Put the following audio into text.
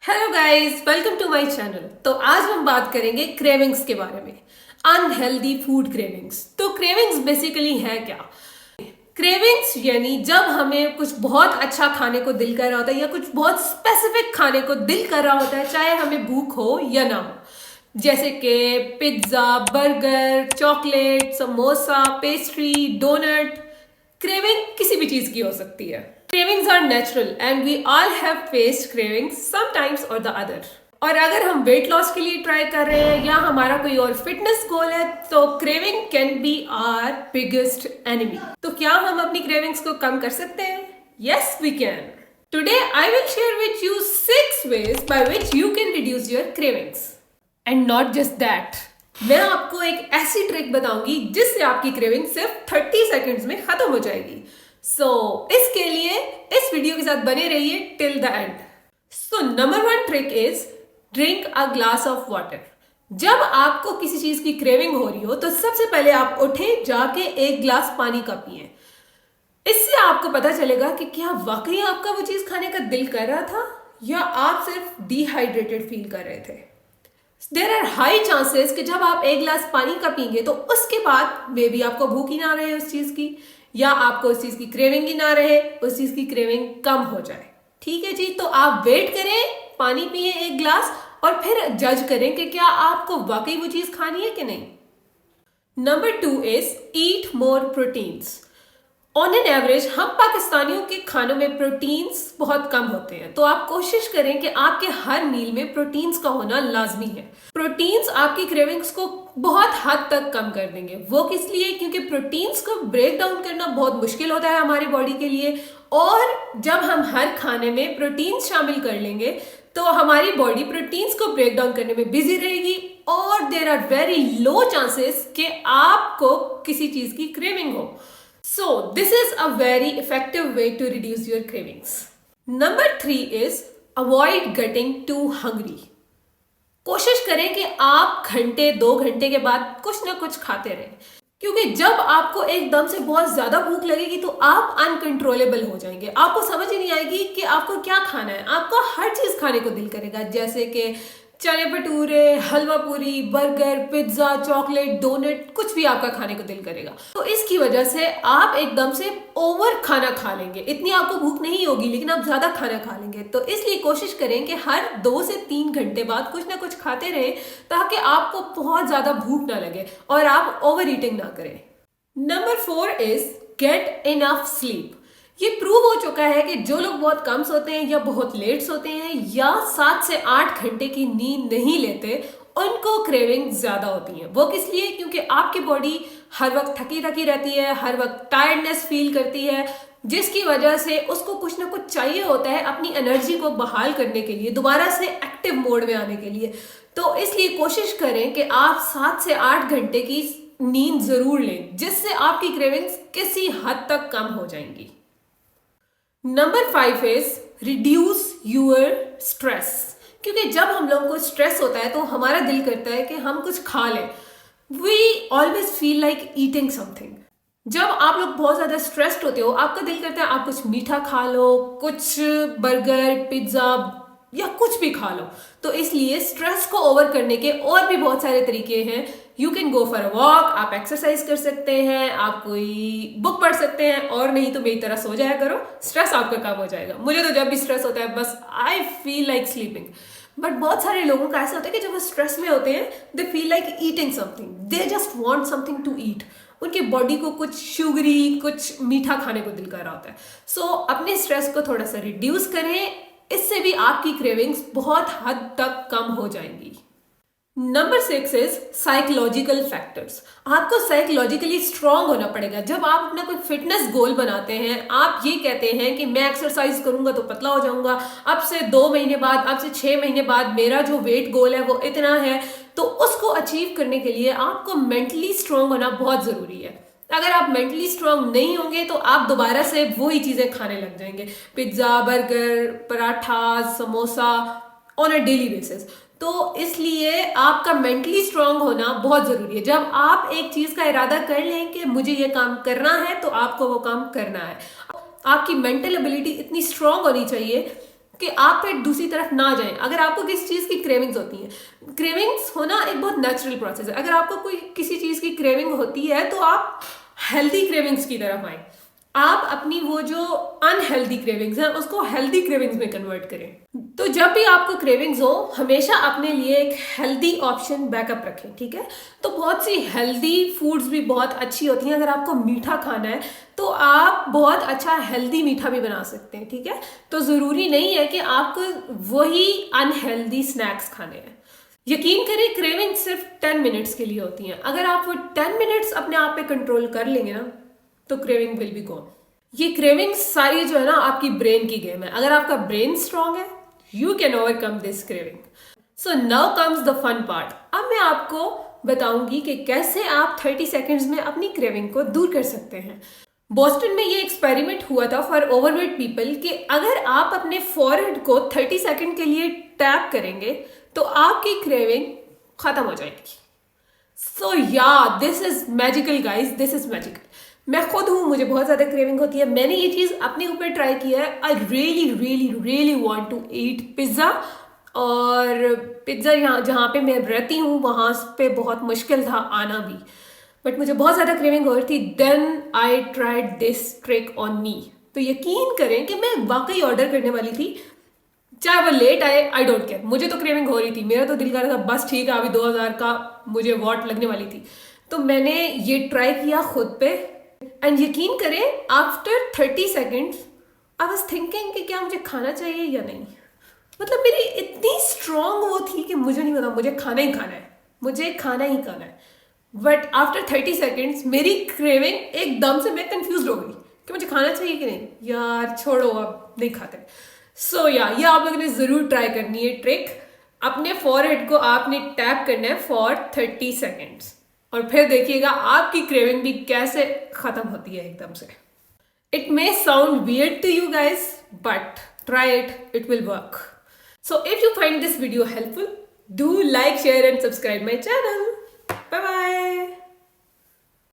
Hello guys, welcome to my channel. तो आज हम बात करेंगे क्रेविंग्स के बारे में। Unhealthy food cravings. तो क्रेविंग्स बेसिकली है क्या? क्रेविंग्स यानी जब हमें कुछ बहुत अच्छा खाने को दिल कर रहा होता है या कुछ बहुत स्पेसिफिक खाने को दिल कर रहा होता है, चाहे हमें भूख हो या ना हो। जैसे कि pizza, burger, chocolate, samosa, pastry, doughnut. Craving किसी भी चीज की हो सकती है। Cravings are natural and we all have faced cravings sometimes और द अदर। और अगर हम वेट लॉस के लिए ट्राई कर रहे हैं या हमारा कोई और फिटनेस गोल है, तो craving can be our biggest enemy. तो क्या हम अपनी क्रेविंग्स को कम कर सकते हैं? Yes we can. Today I will share with you 6 ways by which you can reduce your cravings. And not just that, मैं आपको एक ऐसी ट्रिक बताऊंगी जिससे आपकी क्रेविंग सिर्फ 30 सेकेंड्स में खत्म हो जाएगी। इसके लिए इस वीडियो के साथ बने रहिए till the end. Number 1 trick is drink a glass of water. जब आपको किसी चीज की क्रेविंग हो रही हो तो सबसे पहले आप उठें, जाके एक ग्लास पानी का पिए। इससे आपको पता चलेगा कि क्या वाकई आपका वो चीज खाने का दिल कर रहा था या आप सिर्फ डिहाइड्रेटेड फील कर रहे थे। देर आर हाई चांसेस कि जब आप एक गिलास पानी का पीएंगे तो उसके बाद मे बी आपको भूख ही ना रहे उस चीज की, या आपको उस चीज की क्रेविंग ही ना रहे, उस चीज की क्रेविंग कम हो जाए। ठीक है जी, तो आप वेट करें, पानी पिए एक ग्लास और फिर जज करें कि क्या आपको वाकई वो चीज खानी है कि नहीं। Number 2 is eat more proteins. On an average हम पाकिस्तानियों के खानों में प्रोटीन्स बहुत कम होते हैं, तो आप कोशिश करें कि आपके हर मील में प्रोटीन्स का होना लाजमी है। प्रोटीन्स आपकी क्रेविंग्स को बहुत हद तक कम कर देंगे। वो किस लिए? क्योंकि प्रोटीन्स को ब्रेक डाउन करना बहुत मुश्किल होता है हमारी बॉडी के लिए, और जब हम हर खाने में प्रोटीन्स शामिल कर लेंगे तो हमारी बॉडी प्रोटीन्स को ब्रेक डाउन करने में बिजी रहेगी और there are very low chances कि आपको किसी चीज की क्रेविंग हो। So, this is a very effective way to reduce your cravings. Number 3 is avoid getting too hungry. कोशिश करें कि आप घंटे 2 घंटे के बाद कुछ ना कुछ खाते रहें, क्योंकि जब आपको एकदम से बहुत ज्यादा भूख लगेगी तो आप अनकंट्रोलेबल हो जाएंगे। आपको समझ ही नहीं आएगी कि आपको क्या खाना है। आपको हर चीज खाने को दिल करेगा, जैसे कि चने भटूरे, हलवा पूरी, बर्गर, पिज्जा, चॉकलेट, डोनट, कुछ भी आपका खाने को दिल करेगा। तो इसकी वजह से आप एकदम से ओवर खाना खा लेंगे। इतनी आपको भूख नहीं होगी लेकिन आप ज्यादा खाना खा लेंगे। तो इसलिए कोशिश करें कि हर 2 से 3 घंटे बाद कुछ ना कुछ खाते रहें, ताकि आपको बहुत ज्यादा भूख ना लगे और आप ओवर ईटिंग ना करें। Number 4 is get enough sleep. ये प्रूव हो चुका है कि जो लोग बहुत कम सोते हैं या बहुत लेट सोते हैं या 7 से 8 घंटे की नींद नहीं लेते, उनको क्रेविंग ज्यादा होती है। वो किस लिए? क्योंकि आपकी बॉडी हर वक्त थकी थकी रहती है, हर वक्त टायर्डनेस फील करती है, जिसकी वजह से उसको कुछ ना कुछ चाहिए होता है अपनी एनर्जी को बहाल करने के लिए, दोबारा से एक्टिव मोड में आने के लिए। तो इसलिए कोशिश करें कि आप 7 से 8 घंटे की नींद जरूर लें, जिससे आपकी क्रेविंग्स किसी हद तक कम हो जाएंगी। Number 5 is reduce your stress. क्योंकि जब हम लोगों को स्ट्रेस होता है तो हमारा दिल करता है कि हम कुछ खा लें। We always feel like eating something. जब आप लोग बहुत ज्यादा स्ट्रेस्ड होते हो, आपका दिल करता है आप कुछ मीठा खा लो, कुछ बर्गर, पिज्जा या कुछ भी खा लो। तो इसलिए स्ट्रेस को ओवर करने के और भी बहुत सारे तरीके हैं। You can go for a walk, आप एक्सरसाइज कर सकते हैं, आप कोई बुक पढ़ सकते हैं, और नहीं तो मेरी तरह सो जाया करो, स्ट्रेस आपका कम हो जाएगा। मुझे तो जब भी स्ट्रेस होता है बस I feel like sleeping. But बहुत सारे लोगों का ऐसा होता है कि जब वो स्ट्रेस में होते हैं they feel like eating something, they just want something to eat. उनकी बॉडी को कुछ शुगरी, कुछ मीठा खाने को दिल कर रहा होता है। अपने स्ट्रेस को थोड़ा सा रिड्यूस करें, इससे भी आपकी क्रेविंग्स बहुत हद तक कम हो जाएंगी। Number 6 is psychological factors. आपको साइकोलॉजिकली स्ट्रांग होना पड़ेगा। जब आप अपना कोई फिटनेस गोल बनाते हैं, आप ये कहते हैं कि मैं एक्सरसाइज करूंगा तो पतला हो जाऊंगा, अब से 2 महीने बाद, अब से 6 महीने बाद मेरा जो वेट गोल है वो इतना है, तो उसको अचीव करने के लिए आपको मेंटली स्ट्रांग होना बहुत जरूरी है। अगर आप मेंटली स्ट्रांग नहीं होंगे तो आप दोबारा से वही चीजें खाने लग जाएंगे, pizza, burger, paratha, samosa on a daily basis. तो इसलिए आपका मेंटली स्ट्रांग होना बहुत जरूरी है। जब आप एक चीज का इरादा कर लें कि मुझे ये काम करना है, तो आपको वो काम करना है। आपकी मेंटल एबिलिटी इतनी स्ट्रांग होनी चाहिए कि आप फिर दूसरी तरफ ना जाएं। अगर आपको किसी चीज़ की क्रेविंग्स होती हैं, क्रेविंग्स होना एक बहुत नेचुरल प्रोसेस है। अगर आपको कोई किसी चीज़ की क्रेविंग होती है तो आप हेल्दी क्रेविंग्स की तरफ आए। आप अपनी वो जो अनहेल्दी क्रेविंग्स हैं उसको हेल्दी क्रेविंग्स में कन्वर्ट करें। तो जब भी आपको क्रेविंग्स हो हमेशा अपने लिए एक हेल्दी ऑप्शन बैकअप रखें, ठीक है। तो बहुत सी हेल्दी फूड्स भी बहुत अच्छी होती हैं। अगर आपको मीठा खाना है तो आप बहुत अच्छा हेल्दी मीठा भी बना सकते हैं, ठीक है। तो ज़रूरी नहीं है कि आपको वही अनहेल्दी स्नैक्स खाने हैं। यकीन करें क्रेविंग सिर्फ 10 मिनट्स के लिए होती हैं। अगर आप वो 10 मिनट्स अपने आप पे कंट्रोल कर लेंगे ना तो क्रेविंग विल बी गॉन। ये क्रेविंग सारी जो है ना आपकी ब्रेन की गेम है। अगर आपका ब्रेन स्ट्रांग है you can overcome this craving. So now comes the fun part. अब मैं आपको बताऊंगी कि कैसे आप 30 सेकेंड्स में अपनी क्रेविंग को दूर कर सकते हैं। बोस्टन में ये एक्सपेरिमेंट हुआ था फॉर ओवरवेट पीपल कि अगर आप अपने फॉरहेड को 30 सेकेंड के लिए टैप करेंगे तो आपकी क्रेविंग खत्म हो जाएगी। सो या this is magical guys, this is magical. मैं खुद हूँ, मुझे बहुत ज़्यादा क्रेविंग होती है। मैंने ये चीज़ अपने ऊपर ट्राई किया है। I really really really want to eat pizza. और पिज़्ज़ा यहाँ जहाँ पे मैं रहती हूँ वहाँ पे बहुत मुश्किल था आना भी, बट मुझे बहुत ज़्यादा क्रेविंग हो रही थी। Then I tried this trick on me. तो यकीन करें कि मैं वाकई ऑर्डर करने वाली थी, चाहे वो लेट आए आई डोंट केयर। मुझे तो क्रेविंग हो रही थी, मेरा तो दिल कर रहा था बस ठीक है अभी 2000 का मुझे वॉट लगने वाली थी। तो मैंने ये ट्राई किया खुद पे एंड यकीन करें after 30 seconds I was thinking कि क्या मुझे खाना चाहिए या नहीं। मतलब मेरी इतनी स्ट्रांग वो थी कि मुझे नहीं पता, मुझे खाना ही खाना है, मुझे खाना ही खाना है। बट आफ्टर 30 सेकेंड्स मेरी क्रेविंग एकदम से मैं कंफ्यूज हो गई कि मुझे खाना चाहिए कि नहीं, यार छोड़ो अब नहीं खाते। सो या ये आप लोगों ने ज़रूर ट्राई करनी है ट्रिक। अपने फॉरहेड को आपने टैप करना है फॉर 30 सेकेंड्स और फिर देखिएगा आपकी क्रेविंग भी कैसे ख़त्म होती है एकदम से। It may sound weird to you guys but try it, it will work. So if you find this video helpful, do like, share and subscribe my channel. Bye bye.